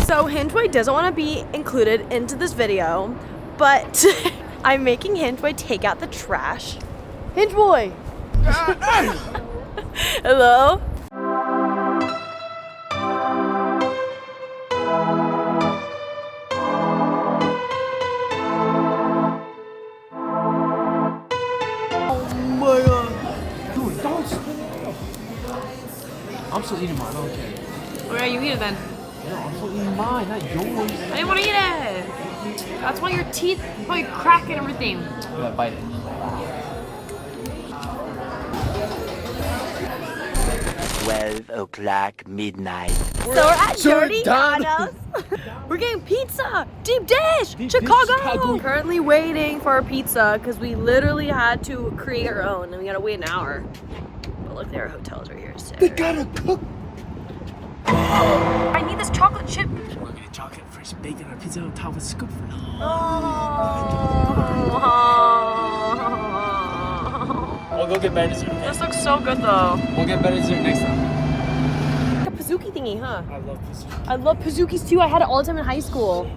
So Hinge Boy doesn't want to be included into this video, but I'm making Hinge Boy take out the trash. Hinge Boy! Hello? Oh my god. Dude, don't spin it. I'm still eating mine, okay. Where are you eating then? No, I'm still eating mine, not yours. I didn't want to eat it. That's why your teeth probably crack and everything. Yeah, bite it. 12 o'clock midnight. So we're at Dirty Anna's. We're getting pizza, deep dish, Chicago. Currently waiting for our pizza because we literally had to create our own and we gotta wait an hour. But look, there are hotels right here. So. They gotta cook. I need this chocolate chip. We're gonna chocolate fresh bacon on a pizza on top of a scoop. We'll go get better dessert. This looks so good though. We'll get better dessert next time. Like a Pizookie thingy, huh? I love pizza. I love Pizookies too. I had it all the time in high school.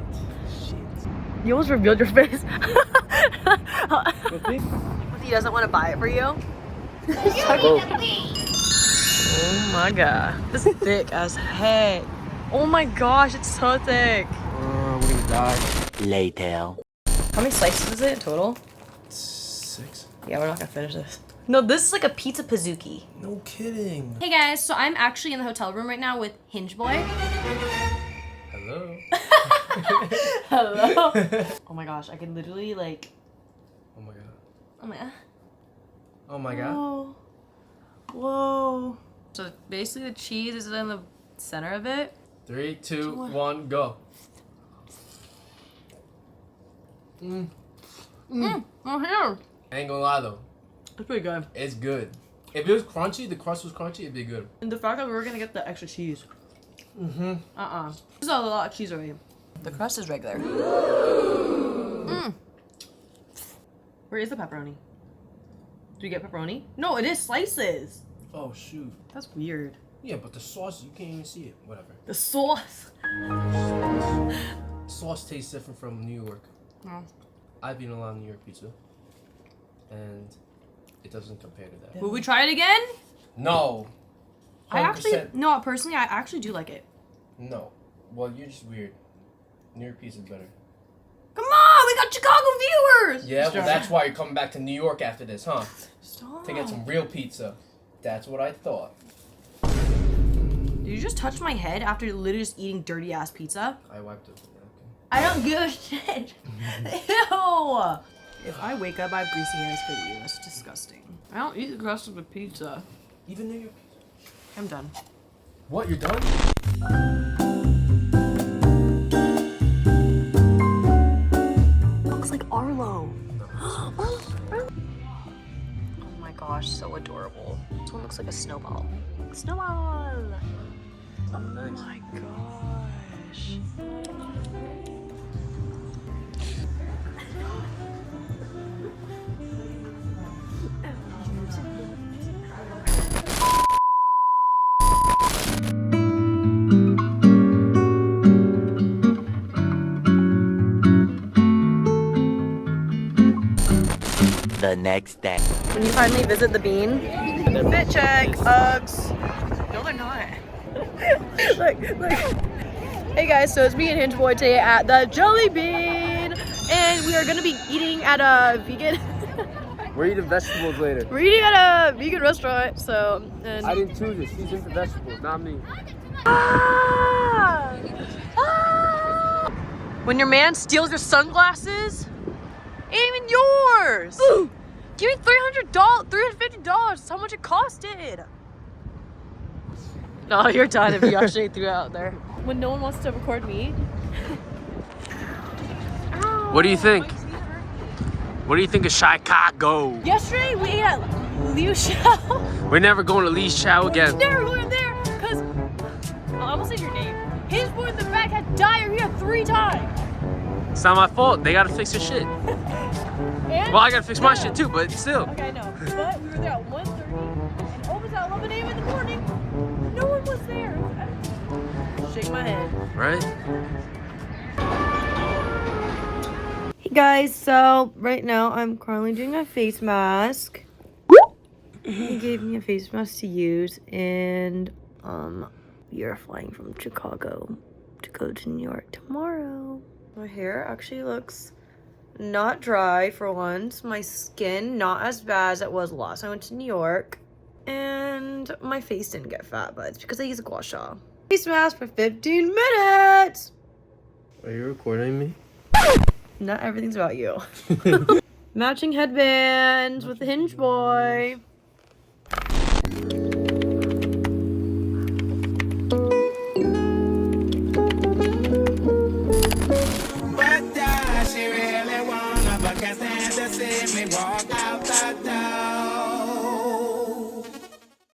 You almost revealed your face. He doesn't want to buy it for you. Oh my god. This is thick as heck. Oh my gosh, it's so thick. We're gonna die. Later. How many slices is it in total? 6. Yeah, we're not gonna finish this. No, this is like a pizza Pizookie. No kidding. Hey guys, so I'm actually in the hotel room right now with Hinge Boy. Hello. Hello. Oh my gosh, I can literally like. Oh my god. Oh my god. Oh my god. Whoa. Whoa. So basically the cheese is in the center of it. 3, 2, 1, go. Oh here. I ain't gonna lie though. It's pretty good. It's good. If it was crunchy, the crust was crunchy, it'd be good. And the fact that we were gonna get the extra cheese. This is a lot of cheese already. The crust is regular. Where is the pepperoni? Do you get pepperoni? No, it is slices. Oh shoot. That's weird. Yeah, but the sauce, you can't even see it. Whatever. The sauce. Sauce tastes different from New York. Oh. I've eaten a lot of New York pizza. And it doesn't compare to that. Will we try it again? No. 100%. I actually, no, personally, I actually do like it. No. Well, you're just weird. New York pizza is better. Come on, we got Chicago viewers! Yeah, well, that's why you're coming back to New York after this, huh? Stop. To get some real pizza. That's what I thought. Did you just touch my head after literally just eating dirty ass pizza? I wiped it with a napkin. I don't give a shit. Ew. If I wake up, I have greasy hairs for you. That's disgusting. I don't eat the crust of the pizza. Even New York pizza? I'm done. What, you're done? Looks like Arlo. Oh my gosh, so adorable. This one looks like a snowball. Snowball! Oh my gosh. The next day. When you finally visit the bean, fit check, Uggs. No, they're not. Look. Hey guys, so it's me and Hinge Boy today at the Jelly Bean, and we are gonna be eating at a vegan. We're eating vegetables later. We're eating at a vegan restaurant, so. And I didn't choose it. She's into vegetables, not me. Ah! Ah! When your man steals your sunglasses, ain't even yours. Ooh. Give me $350. That's how much it costed. No, you're done if you actually threw it out there. When no one wants to record me. What do you think? What do you think of Chicago? Yesterday we ate at Liu Xiao. We're never going to Lee's Chow again. Never going there because I almost said your name. His boy in the back had diarrhea 3 times. It's not my fault. They gotta fix their shit. And Well, I gotta fix my shit too, but still. Okay, no. But we were there at 1:30 and almost at 11 a.m. in the morning. No one was there. Shake my head. Right? Hey guys, so right now I'm currently doing a face mask. He gave me a face mask to use, and we are flying from Chicago to go to New York tomorrow. My hair actually looks not dry for once. My skin not as bad as it was last time I went to New York. And my face didn't get fat, but it's because I use a gua sha. Face mask for 15 minutes! Are you recording me? Not everything's about you. Matching headbands with the Hinge boy. She really wanna, but can't stand to see me walk out the door.